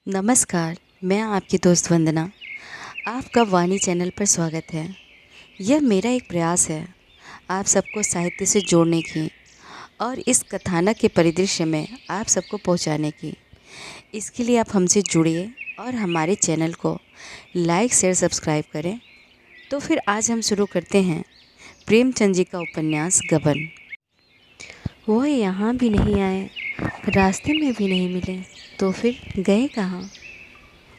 नमस्कार, मैं आपकी दोस्त वंदना। आपका वाणी चैनल पर स्वागत है। यह मेरा एक प्रयास है आप सबको साहित्य से जोड़ने की और इस कथानक के परिदृश्य में आप सबको पहुंचाने की। इसके लिए आप हमसे जुड़िए और हमारे चैनल को लाइक शेयर सब्सक्राइब करें। तो फिर आज हम शुरू करते हैं प्रेमचंद जी का उपन्यास गबन। वह यहाँ भी नहीं आए, रास्ते में भी नहीं मिले, तो फिर गए कहाँ?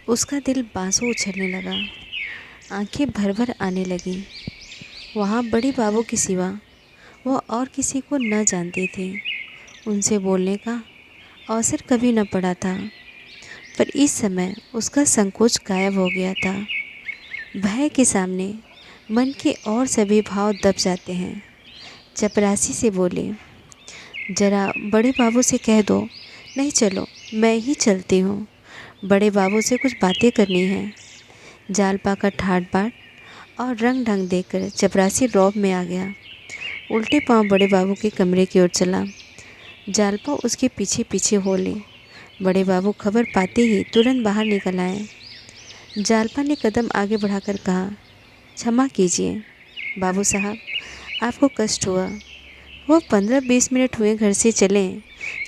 उसका दिल बांसों उछलने लगा, आंखें भर भर आने लगी। वहाँ बड़े बाबू के सिवा वह और किसी को न जानती थी। उनसे बोलने का अवसर कभी न पड़ा था, पर इस समय उसका संकोच गायब हो गया था। भय के सामने मन के और सभी भाव दब जाते हैं। चपरासी से बोले, जरा बड़े बाबू से कह दो, नहीं चलो मैं ही चलती हूँ, बड़े बाबू से कुछ बातें करनी है। जालपा का ठाट बाट और रंग ढंग देखकर चपरासी रौब में आ गया। उल्टे पांव बड़े बाबू के कमरे की ओर चला। जालपा उसके पीछे पीछे हो ली। बड़े बाबू खबर पाते ही तुरंत बाहर निकल आए। जालपा ने कदम आगे बढ़ाकर कहा, क्षमा कीजिए बाबू साहब, आपको कष्ट हुआ। वो 15-20 मिनट हुए घर से चले,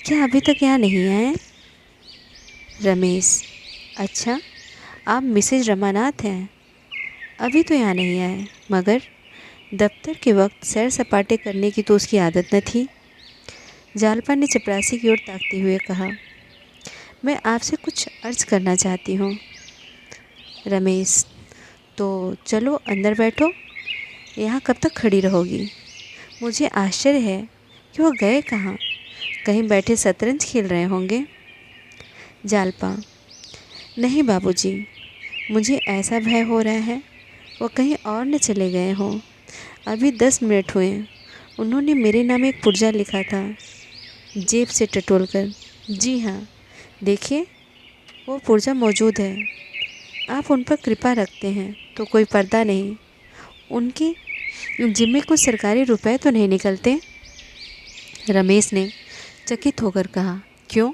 क्या अभी तक यहाँ नहीं आए? रमेश, अच्छा आप मिसेज रमानाथ हैं? अभी तो यहाँ नहीं आए, मगर दफ्तर के वक्त सैर सपाटे करने की तो उसकी आदत न थी। जालपा ने चपरासी की ओर ताकते हुए कहा, मैं आपसे कुछ अर्ज करना चाहती हूँ। रमेश, तो चलो अंदर बैठो, यहाँ कब तक खड़ी रहोगी? मुझे आश्चर्य है कि वह गए कहाँ, कहीं बैठे शतरंज खेल रहे होंगे। जालपा, नहीं बाबूजी, मुझे ऐसा भय हो रहा है वो कहीं और न चले गए हों। अभी 10 मिनट हुए, उन्होंने मेरे नाम एक पुर्जा लिखा था, जेब से टटोल कर। जी हाँ, देखिए वो पुर्जा मौजूद है। आप उन पर कृपा रखते हैं तो कोई पर्दा नहीं। उनके जिम्मे कुछ सरकारी रुपए तो नहीं निकलते? रमेश ने चकित होकर कहा, क्यों,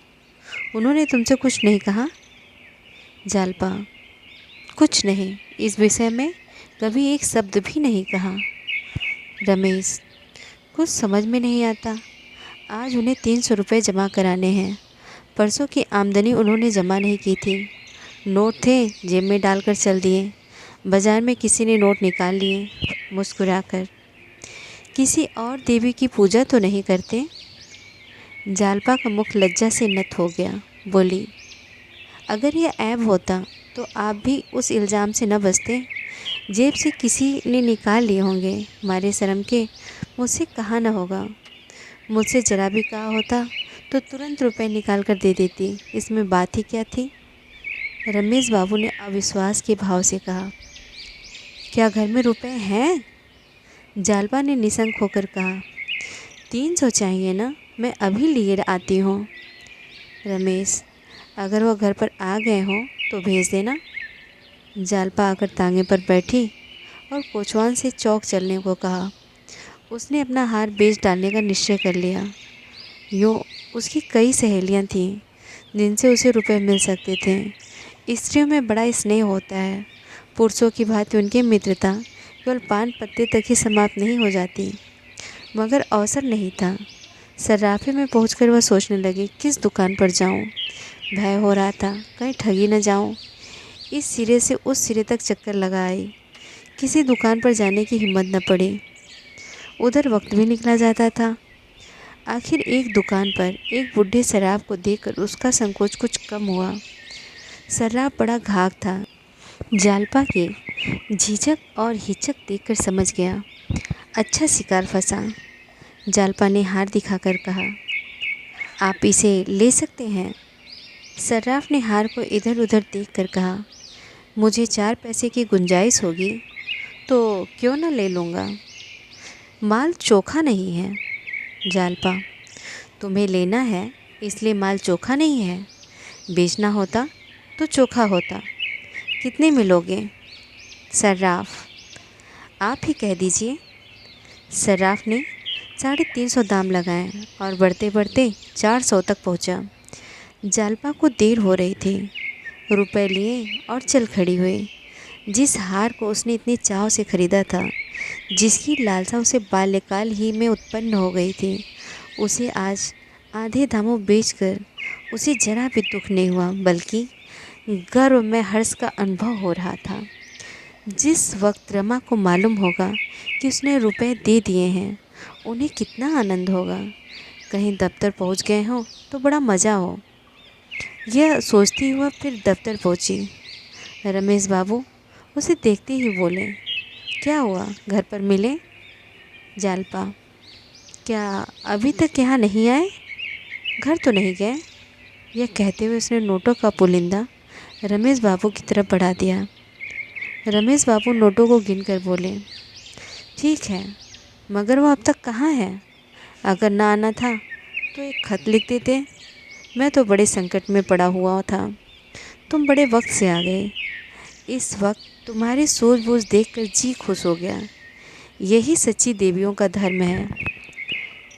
उन्होंने तुमसे कुछ नहीं कहा? जालपा, कुछ नहीं, इस विषय में कभी एक शब्द भी नहीं कहा। रमेश, कुछ समझ में नहीं आता। आज उन्हें 300 रुपये जमा कराने हैं। परसों की आमदनी उन्होंने जमा नहीं की थी। नोट थे, जेब में डालकर चल दिए। बाजार में किसी ने नोट निकाल लिए। मुस्कुराकर, किसी और देवी की पूजा तो नहीं करते? जालपा का मुख लज्जा से नत हो गया। बोली, अगर यह ऐब होता तो आप भी उस इल्ज़ाम से न बचते। जेब से किसी ने निकाल लिए होंगे, मारे शर्म के मुझसे कहा न होगा। मुझसे जरा भी कहा होता तो तुरंत रुपए निकाल कर दे देती, इसमें बात ही क्या थी? रमेश बाबू ने अविश्वास के भाव से कहा, क्या घर में रुपए हैं? जालपा ने निशंक होकर कहा, 300 चाहिए ना, मैं अभी लिए आती हूँ। रमेश, अगर वह घर पर आ गए हों तो भेज देना। जालपा आकर तांगे पर बैठी और कोचवान से चौक चलने को कहा। उसने अपना हार बेच डालने का निश्चय कर लिया। यूँ उसकी कई सहेलियां थीं जिनसे उसे रुपए मिल सकते थे। स्त्रियों में बड़ा स्नेह होता है। पुरुषों की भांति उनकी मित्रता केवल पान पत्ते तक ही समाप्त नहीं हो जाती। मगर अवसर नहीं था। सर्राफे में पहुंचकर वह सोचने लगी, किस दुकान पर जाऊं? भय हो रहा था कहीं ठगी न जाऊं। इस सिरे से उस सिरे तक चक्कर लगा आई, किसी दुकान पर जाने की हिम्मत न पड़ी। उधर वक्त भी निकला जाता था। आखिर एक दुकान पर एक बूढ़े शराब को देखकर उसका संकोच कुछ कम हुआ। शराब बड़ा घाघ था। जालपा के झिझक और हिचक देखकर समझ गया, अच्छा शिकार फंसा। जालपा ने हार दिखाकर कहा, आप इसे ले सकते हैं? सर्राफ ने हार को इधर उधर देखकर कहा, मुझे 4 पैसे की गुंजाइश होगी तो क्यों न ले लूँगा। माल चोखा नहीं है। जालपा, तुम्हें लेना है इसलिए माल चोखा नहीं है। बेचना होता तो चोखा होता। कितने में लोगे? सर्राफ, आप ही कह दीजिए। सर्राफ ने 350 दाम लगाए और बढ़ते बढ़ते 400 तक पहुंचा। जालपा को देर हो रही थी। रुपए लिए और चल खड़ी हुई। जिस हार को उसने इतनी चाव से खरीदा था, जिसकी लालसा उसे बाल्यकाल ही में उत्पन्न हो गई थी, उसे आज आधे दामों बेचकर उसे जरा भी दुख नहीं हुआ, बल्कि गर्व में हर्ष का अनुभव हो रहा था। जिस वक्त रमा को मालूम होगा कि उसने रुपए दे दिए हैं, उन्हें कितना आनंद होगा। कहीं दफ्तर पहुंच गए हों तो बड़ा मज़ा हो, यह सोचती हुआ फिर दफ्तर पहुंची। रमेश बाबू उसे देखते ही बोले, क्या हुआ, घर पर मिले? जालपा, क्या अभी तक यहाँ नहीं आए? घर तो नहीं गए? यह कहते हुए उसने नोटों का पुलिंदा रमेश बाबू की तरफ बढ़ा दिया। रमेश बाबू नोटों को गिनकर बोले, ठीक है, मगर वो अब तक कहाँ है? अगर ना आना था तो एक खत लिख देते। मैं तो बड़े संकट में पड़ा हुआ था, तुम बड़े वक्त से आ गए। इस वक्त तुम्हारी सूझबूझ देखकर जी खुश हो गया। यही सच्ची देवियों का धर्म है।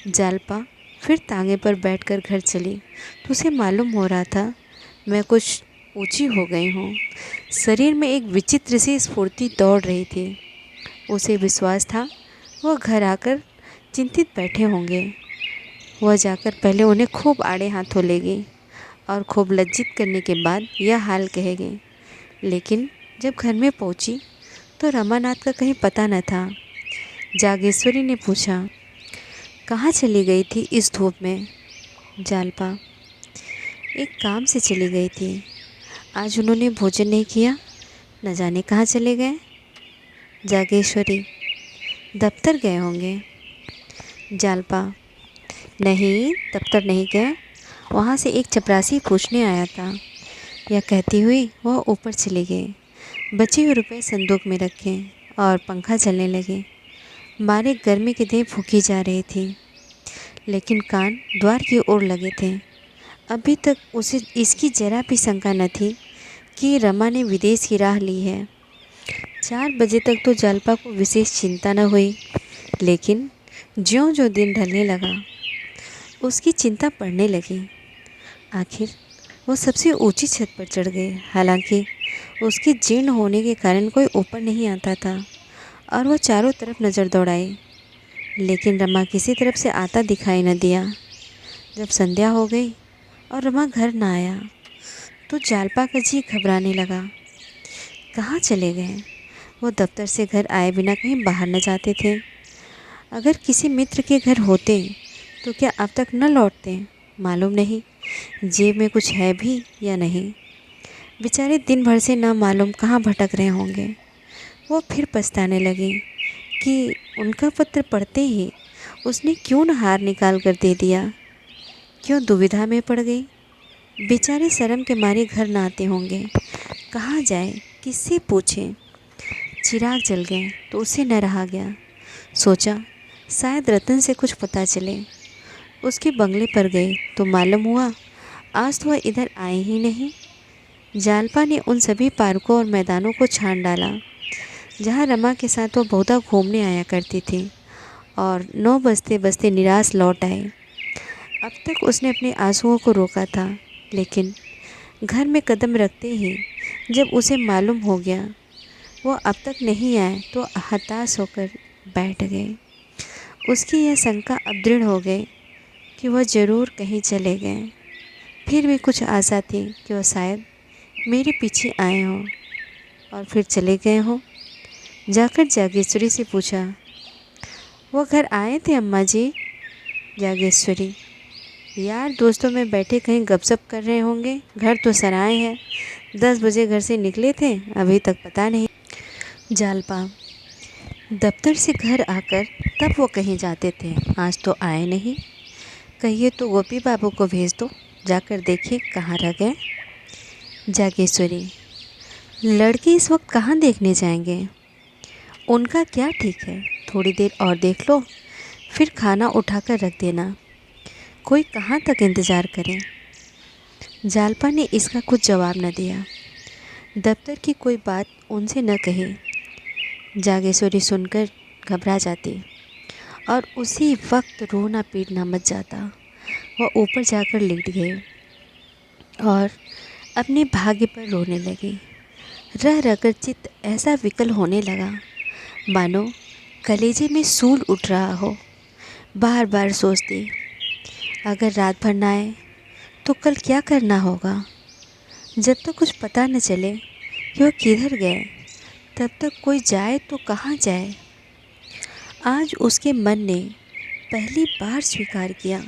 जालपा फिर तांगे पर बैठकर घर चली तो उसे मालूम हो रहा था, मैं कुछ ऊंची हो गई हूँ। शरीर में एक विचित्र सी स्फूर्ति दौड़ रही थी। उसे विश्वास था वह घर आकर चिंतित बैठे होंगे। वह जाकर पहले उन्हें खूब आड़े हाथों लेगी और खूब लज्जित करने के बाद यह हाल कहेगी। लेकिन जब घर में पहुंची तो रमानाथ का कहीं पता न था। जागेश्वरी ने पूछा, कहाँ चली गई थी इस धूप में? जालपा, एक काम से चली गई थी। आज उन्होंने भोजन नहीं किया, न जाने कहाँ चले गए। जागेश्वरी, दफ्तर गए होंगे। जालपा, नहीं, दफ्तर नहीं गए, वहाँ से एक चपरासी पूछने आया था। यह कहती हुई वह ऊपर चली गई। बचे हुए रुपए संदूक में रखे और पंखा चलने लगे। मारे गर्मी की देह फूकी जा रही थी, लेकिन कान द्वार की ओर लगे थे। अभी तक उसे इसकी जरा भी शंका न थी कि रमा ने विदेश की राह ली है। 4 बजे तक तो जालपा को विशेष चिंता न हुई, लेकिन ज्यों-ज्यों दिन ढलने लगा उसकी चिंता बढ़ने लगी। आखिर वो सबसे ऊंची छत पर चढ़ गए। हालांकि उसके जीर्ण होने के कारण कोई ऊपर नहीं आता था और वह चारों तरफ नज़र दौड़ाई, लेकिन रमा किसी तरफ से आता दिखाई न दिया। जब संध्या हो गई और रमा घर न आया तो जालपा का जी घबराने लगा। कहाँ चले गए? वो दफ्तर से घर आए बिना कहीं बाहर न जाते थे। अगर किसी मित्र के घर होते तो क्या अब तक न लौटते? मालूम नहीं जेब में कुछ है भी या नहीं। बेचारे दिन भर से ना मालूम कहाँ भटक रहे होंगे। वो फिर पछताने लगी कि उनका पत्र पढ़ते ही उसने क्यों न हार निकाल कर दे दिया, क्यों दुविधा में पड़ गई। बेचारे शर्म के मारे घर ना आते होंगे, कहाँ जाए, किससे पूछे। चिराग जल गए तो उसे न रहा गया। सोचा शायद रतन से कुछ पता चले। उसके बंगले पर गए तो मालूम हुआ आज तो वह इधर आए ही नहीं। जालपा ने उन सभी पार्कों और मैदानों को छान डाला जहाँ रमा के साथ वो बहुधा घूमने आया करती थी, और 9 बजते बजते निराश लौट आए। अब तक उसने अपने आंसुओं को रोका था, लेकिन घर में कदम रखते ही जब उसे मालूम हो गया वो अब तक नहीं आए तो हताश होकर बैठ गए। उसकी यह शंका अब दृढ़ हो गई कि वह ज़रूर कहीं चले गए। फिर भी कुछ आशा थी कि वह शायद मेरे पीछे आए हों और फिर चले गए हों। जाकर जागेश्वरी से पूछा, वो घर आए थे अम्मा जी? जागेश्वरी, यार दोस्तों में बैठे कहीं गपशप कर रहे होंगे। घर तो सराय है, 10 बजे घर से निकले थे, अभी तक पता नहीं। जालपा, दफ्तर से घर आकर तब वो कहीं जाते थे, आज तो आए नहीं। कहिए तो गोपी बाबू को भेज दो, जाकर देखिए कहाँ रह गए। जागेश्वरी, लड़के इस वक्त कहाँ देखने जाएंगे? उनका क्या ठीक है, थोड़ी देर और देख लो, फिर खाना उठाकर रख देना। कोई कहाँ तक इंतज़ार करे। जालपा ने इसका कुछ जवाब न दिया। दफ्तर की कोई बात उनसे न कही। जागेश्वरी सुनकर घबरा जाती और उसी वक्त रोना पीटना मच जाता। वह ऊपर जाकर लेट गए और अपने भाग्य पर रोने लगी। रह रहकर चित्त ऐसा विकल होने लगा मानो कलेजे में सूल उठ रहा हो। बार बार सोचती, अगर रात भर ना आए तो कल क्या करना होगा। जब तक कुछ पता न चले कि वह किधर गए, तब तक कोई जाए तो कहाँ जाए। आज उसके मन ने पहली बार स्वीकार किया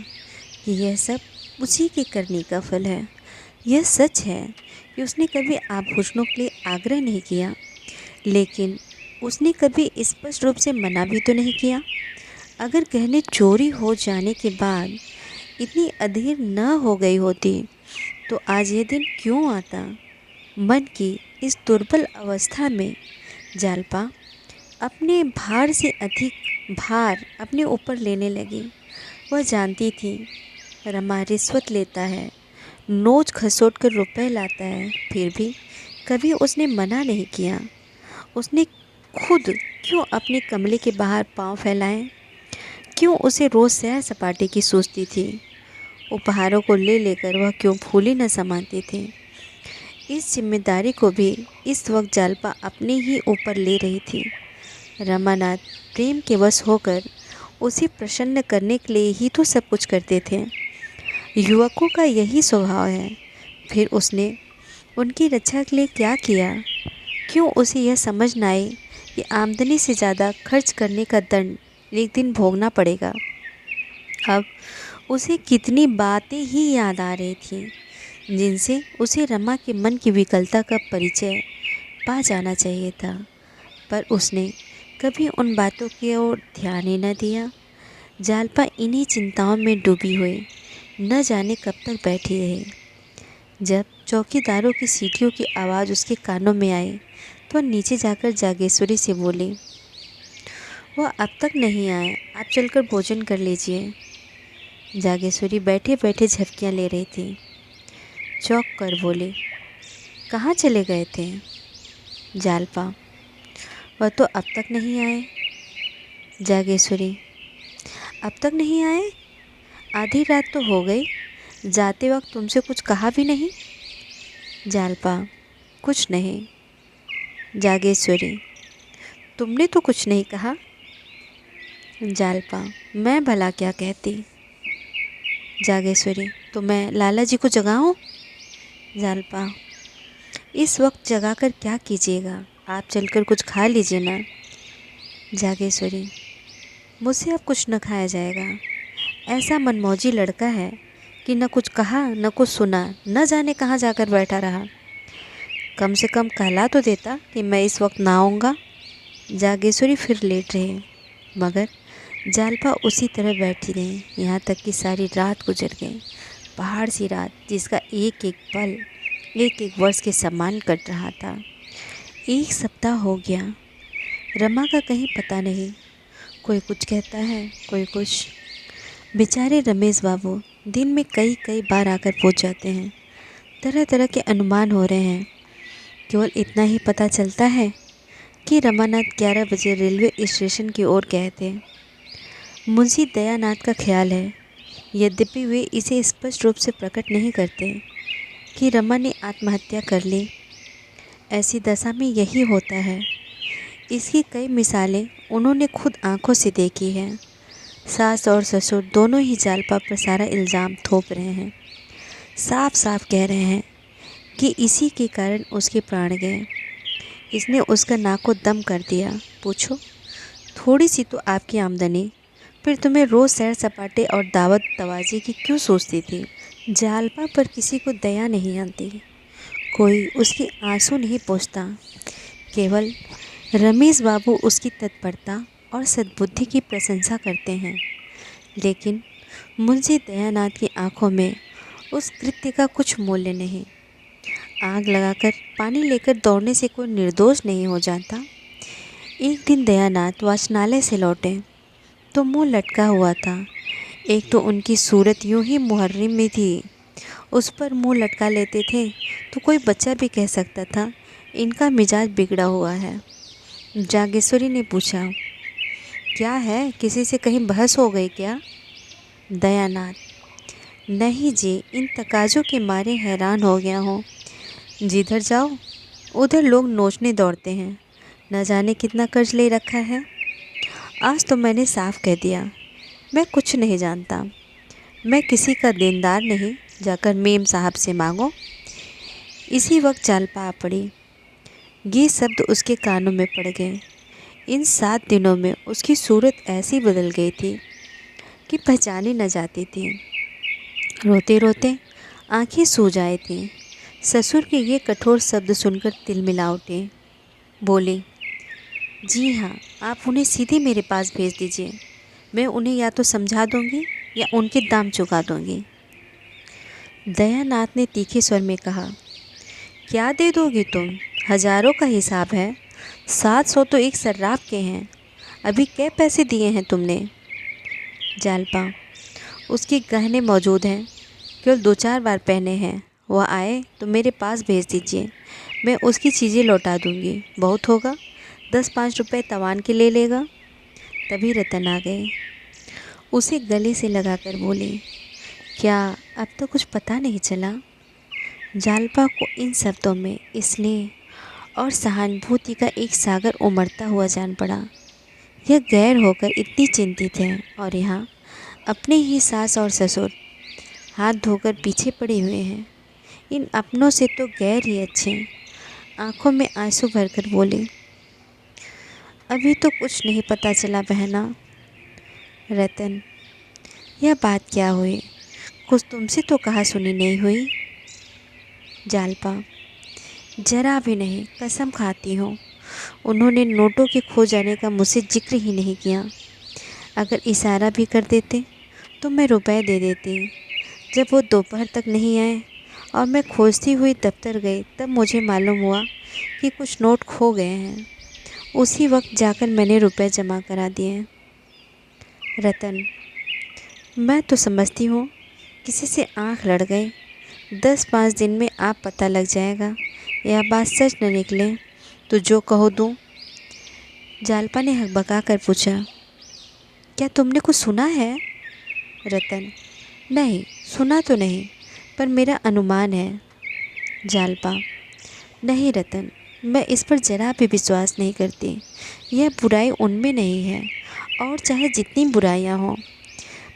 कि यह सब उसी के करने का फल है। यह सच है कि उसने कभी आभूषणों के लिए आग्रह नहीं किया, लेकिन उसने कभी स्पष्ट रूप से मना भी तो नहीं किया। अगर गहने चोरी हो जाने के बाद इतनी अधीर न हो गई होती तो आज यह दिन क्यों आता। मन की इस दुर्बल अवस्था में जालपा अपने भार से अधिक भार अपने ऊपर लेने लगी। वह जानती थी रमा रिश्वत लेता है, नोच खसोट कर रुपए लाता है, फिर भी कभी उसने मना नहीं किया। उसने खुद क्यों अपने कमरे के बाहर पांव फैलाए, क्यों उसे रोज़ सैर सपाटे की सोचती थी। उपहारों को ले लेकर वह क्यों फूले न समाती थी। इस जिम्मेदारी को भी इस वक्त जालपा अपने ही ऊपर ले रही थी। रमानाथ प्रेम के वश होकर उसे प्रसन्न करने के लिए ही तो सब कुछ करते थे। युवकों का यही स्वभाव है। फिर उसने उनकी रक्षा के लिए क्या किया। क्यों उसे यह समझ न आई कि आमदनी से ज़्यादा खर्च करने का दंड एक दिन भोगना पड़ेगा। अब उसे कितनी बातें ही याद आ रही थी जिनसे उसे रमा के मन की विकलता का परिचय पा जाना चाहिए था, पर उसने कभी उन बातों की ओर ध्यान ही न दिया। जालपा इन्हीं चिंताओं में डूबी हुई न जाने कब तक बैठी रही। जब चौकीदारों की सीटियों की आवाज़ उसके कानों में आई तो नीचे जाकर जागेश्वरी से बोली, वह अब तक नहीं आए, आप चलकर भोजन कर लीजिए। जागेश्वरी बैठे बैठे झपकियाँ ले रही थी। चौंक कर बोली, कहाँ चले गए थे। जालपा, वह तो अब तक नहीं आए। जागेश्वरी, अब तक नहीं आए? आधी रात तो हो गई, जाते वक्त तुमसे कुछ कहा भी नहीं। जालपा, कुछ नहीं। जागेश्वरी, तुमने तो कुछ नहीं कहा। जालपा, मैं भला क्या कहती। जागेश्वरी, तो मैं लाला जी को जगाऊं। जालपा, इस वक्त जगाकर क्या कीजिएगा, आप चलकर कुछ खा लीजिए ना। जागेश्वरी, मुझसे अब कुछ न खाया जाएगा। ऐसा मनमौजी लड़का है कि न कुछ कहा न कुछ सुना, न जाने कहाँ जाकर बैठा रहा। कम से कम कहला तो देता कि मैं इस वक्त ना आऊँगा। जागेश्वरी फिर लेट रही, मगर जालपा उसी तरह बैठी रही यहाँ तक कि सारी रात गुजर गई। पहाड़ सी रात जिसका एक एक पल एक एक वर्ष के समान कट रहा था। एक सप्ताह हो गया, रमा का कहीं पता नहीं। कोई कुछ कहता है, कोई कुछ। बेचारे रमेश बाबू दिन में कई कई बार आकर पहुंच जाते हैं। तरह तरह के अनुमान हो रहे हैं। केवल इतना ही पता चलता है कि रमानाथ 11 बजे रेलवे स्टेशन की ओर गए थे। मुंशी दयानाथ का ख्याल है, यद्यपि वे इसे स्पष्ट रूप से प्रकट नहीं करते, कि रमा ने आत्महत्या कर ली। ऐसी दशा में यही होता है। इसकी कई मिसालें उन्होंने खुद आंखों से देखी हैं। सास और ससुर दोनों ही जालपा पर सारा इल्ज़ाम थोप रहे हैं। साफ साफ कह रहे हैं कि इसी के कारण उसके प्राण गए। इसने उसका नाक को दम कर दिया। पूछो, थोड़ी सी तो आपकी आमदनी, फिर तुम्हें रोज़ सैर सपाटे और दावत तवाज़ी की क्यों सोचती थी। जालपा पर किसी को दया नहीं आती, कोई उसके आंसू नहीं पोंछता। केवल रमेश बाबू उसकी तत्परता और सद्बुद्धि की प्रशंसा करते हैं, लेकिन मुंशी दयानाथ की आंखों में उस कृत्य का कुछ मूल्य नहीं। आग लगाकर पानी लेकर दौड़ने से कोई निर्दोष नहीं हो जाता। एक दिन दयानाथ वाचनालय से लौटे तो मुंह लटका हुआ था। एक तो उनकी सूरत यूं ही मुहर्रिम में थी, उस पर मुंह लटका लेते थे तो कोई बच्चा भी कह सकता था इनका मिजाज बिगड़ा हुआ है। जागेश्वरी ने पूछा, क्या है, किसी से कहीं बहस हो गई क्या। दयानाथ, नहीं जी, इन तकाज़ों के मारे हैरान हो गया हूँ जिधर जाओ उधर लोग नोचने दौड़ते हैं, न जाने कितना कर्ज ले रखा है। आज तो मैंने साफ कह दिया, मैं कुछ नहीं जानता, मैं किसी का देनदार नहीं, जाकर मेम साहब से मांगो। इसी वक्त जालपा आ पड़ी। ये शब्द उसके कानों में पड़ गए। इन 7 दिनों में उसकी सूरत ऐसी बदल गई थी कि पहचानी न जाती थी। रोते रोते आंखें सूज आई थीं। ससुर के ये कठोर शब्द सुनकर तिलमिला उठे। बोली, जी हाँ, आप उन्हें सीधे मेरे पास भेज दीजिए। मैं उन्हें या तो समझा दूंगी या उनके दाम चुका दूंगी। दयानाथ ने तीखे स्वर में कहा, क्या दे दोगी तुम? हजारों का हिसाब है। 700 तो एक सर्राफ के हैं। अभी क्या पैसे दिए हैं तुमने? जालपा, उसके गहने मौजूद हैं, केवल 2-4 बार पहने हैं। वह आए तो मेरे पास भेज दीजिए, मैं उसकी चीज़ें लौटा दूंगी। बहुत होगा 10-5 रुपये तवान के ले लेगा। तभी रतन आ गए। उसे गले से लगाकर बोली, क्या अब तो कुछ पता नहीं चला? जालपा को इन शब्दों में इसलिए और सहानुभूति का एक सागर उमड़ता हुआ जान पड़ा। यह गैर होकर इतनी चिंतित है और यहाँ अपने ही सास और ससुर हाथ धोकर पीछे पड़े हुए हैं। इन अपनों से तो गैर ही अच्छे। आंखों में आंसू भरकर बोले, अभी तो कुछ नहीं पता चला बहना। रतन, यह बात क्या हुई? कुछ तुमसे तो कहा सुनी नहीं हुई। जालपा, जरा भी नहीं, कसम खाती हूँ। उन्होंने नोटों के खो जाने का मुझसे जिक्र ही नहीं किया। अगर इशारा भी कर देते तो मैं रुपए दे देती। जब वो दोपहर तक नहीं आए और मैं खोजती हुई दफ्तर गई, तब मुझे मालूम हुआ कि कुछ नोट खो गए हैं। उसी वक्त जाकर मैंने रुपए जमा करा दिए। रतन, मैं तो समझती हूँ किसी से आंख लड़ गई। 10-5 दिन में आप पता लग जाएगा। यह बात सच न निकले तो जो कहो दूँ। जालपा ने हकबका कर पूछा, क्या तुमने कुछ सुना है? रतन, नहीं, सुना तो नहीं, पर मेरा अनुमान है। जालपा, नहीं रतन, मैं इस पर जरा भी विश्वास नहीं करती। यह बुराई उनमें नहीं है, और चाहे जितनी बुराइयां हों,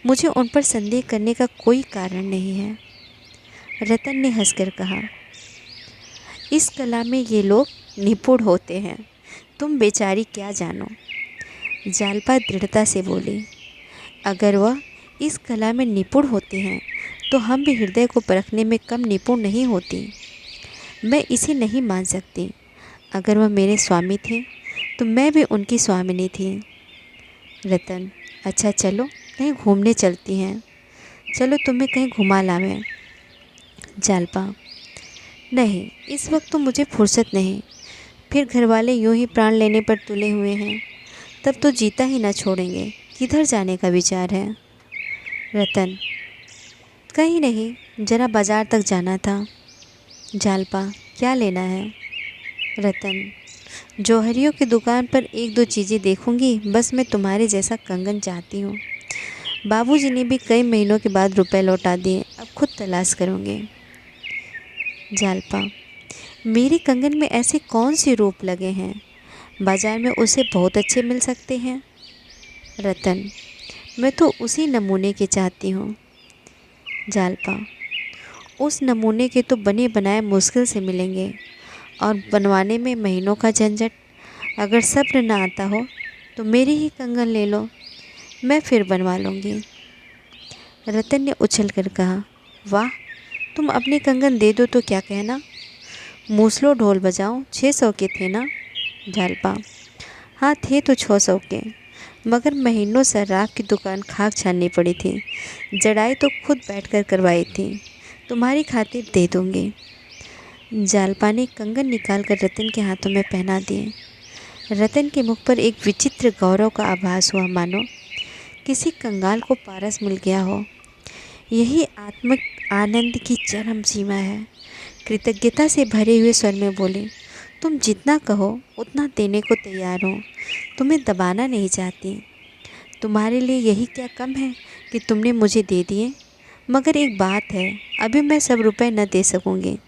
मुझे उन पर संदेह करने का कोई कारण नहीं है। रतन ने हंसकर कहा, इस कला में ये लोग निपुण होते हैं, तुम बेचारी क्या जानो। जालपा दृढ़ता से बोली, अगर वह इस कला में निपुण होते हैं तो हम भी हृदय को परखने में कम निपुण नहीं होती। मैं इसे नहीं मान सकती। अगर वह मेरे स्वामी थे तो मैं भी उनकी स्वामिनी थी। रतन, अच्छा चलो कहीं घूमने चलती हैं। चलो तुम्हें कहीं घुमा लावें। जालपा, नहीं, इस वक्त तो मुझे फुर्सत नहीं। फिर घरवाले यूं ही प्राण लेने पर तुले हुए हैं, तब तो जीता ही ना छोड़ेंगे। किधर जाने का विचार है? रतन, कहीं नहीं, जरा बाजार तक जाना था। जालपा, क्या लेना है? रतन, जौहरियों की दुकान पर 1-2 चीज़ें देखूंगी। बस मैं तुम्हारे जैसा कंगन चाहती हूँ। बाबूजी ने भी कई महीनों के बाद रुपए लौटा दिए, अब खुद तलाश करूँगी। जालपा, मेरे कंगन में ऐसे कौन से रूप लगे हैं? बाजार में उसे बहुत अच्छे मिल सकते हैं। रतन, मैं तो उसी नमूने के चाहती हूँ। जालपा, उस नमूने के तो बने बनाए मुश्किल से मिलेंगे और बनवाने में महीनों का झंझट। अगर सब्र ना आता हो तो मेरी ही कंगन ले लो, मैं फिर बनवा लूँगी। रतन ने उछल कर कहा, वाह, तुम अपने कंगन दे दो तो क्या कहना। मूसलो ढोल बजाओ, 600 के थे ना? जालपा, हाँ थे तो 600 के, मगर महीनों सर्राफ की दुकान खाक छाननी पड़ी थी। जड़ाई तो खुद बैठकर करवाई थी। तुम्हारी खातिर दे दूँगी। जालपा ने कंगन निकालकर रतन के हाथों में पहना दिए। रतन के मुख पर एक विचित्र गौरव का आभास हुआ, मानो किसी कंगाल को पारस मिल गया हो। यही आत्मिक आनंद की चरम सीमा है। कृतज्ञता से भरे हुए स्वर में बोले, तुम जितना कहो उतना देने को तैयार हो। तुम्हें दबाना नहीं चाहती। तुम्हारे लिए यही क्या कम है कि तुमने मुझे दे दिए। मगर एक बात है, अभी मैं सब रुपए न दे सकूँगी।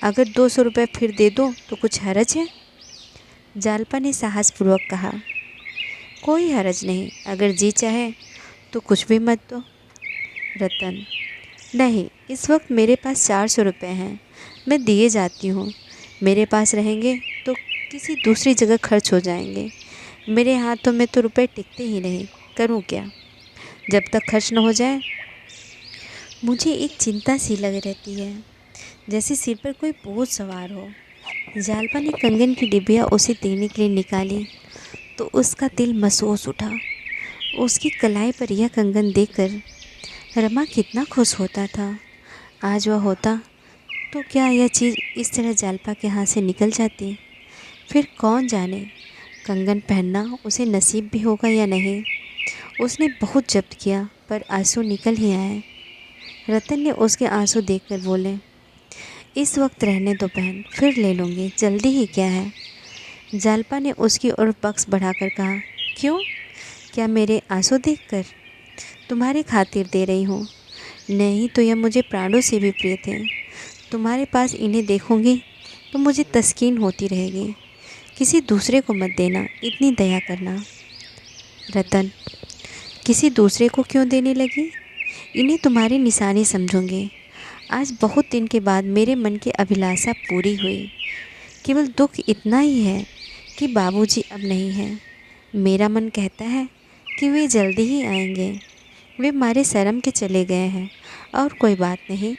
अगर 200 रुपये फिर दे दो तो कुछ हर्ज है? जालपा ने साहसपूर्वक कहा। कोई हर्ज नहीं, अगर जी चाहे तो कुछ भी मत दो। रतन, नहीं, इस वक्त मेरे पास 400 रुपये हैं, मैं दिए जाती हूँ। मेरे पास रहेंगे तो किसी दूसरी जगह खर्च हो जाएंगे। मेरे हाथों में तो रुपए टिकते ही नहीं, करूँ क्या? जब तक खर्च न हो जाए मुझे एक चिंता सी लगी रहती है, जैसे सिर पर कोई बोझ सवार हो। जालपा ने कंगन की डिबिया उसे देने के लिए निकाली तो उसका दिल महसूस उठा। उसकी कलाई पर यह कंगन देखकर रमा कितना खुश होता था। आज वह होता तो क्या यह चीज़ इस तरह जालपा के हाथ से निकल जाती? फिर कौन जाने कंगन पहनना उसे नसीब भी होगा या नहीं। उसने बहुत जब्त किया पर आंसू निकल ही आए। रतन ने उसके आंसू देखकर बोले, इस वक्त रहने दो बहन, फिर ले लूँगी, जल्दी ही क्या है। जालपा ने उसकी ओर बक्स बढ़ाकर कहा, क्यों? क्या मेरे आंसू देखकर? तुम्हारी खातिर दे रही हूँ, नहीं तो यह मुझे प्राणों से भी प्रिय थे। तुम्हारे पास इन्हें देखूंगी तो मुझे तस्कीन होती रहेगी। किसी दूसरे को मत देना, इतनी दया करना। रतन, किसी दूसरे को क्यों देने लगी? इन्हें तुम्हारी निशानी समझूंगी। आज बहुत दिन के बाद मेरे मन की अभिलाषा पूरी हुई। केवल दुख इतना ही है कि बाबूजी अब नहीं हैं। मेरा मन कहता है कि वे जल्दी ही आएंगे। वे मारे शर्म के चले गए हैं और कोई बात नहीं।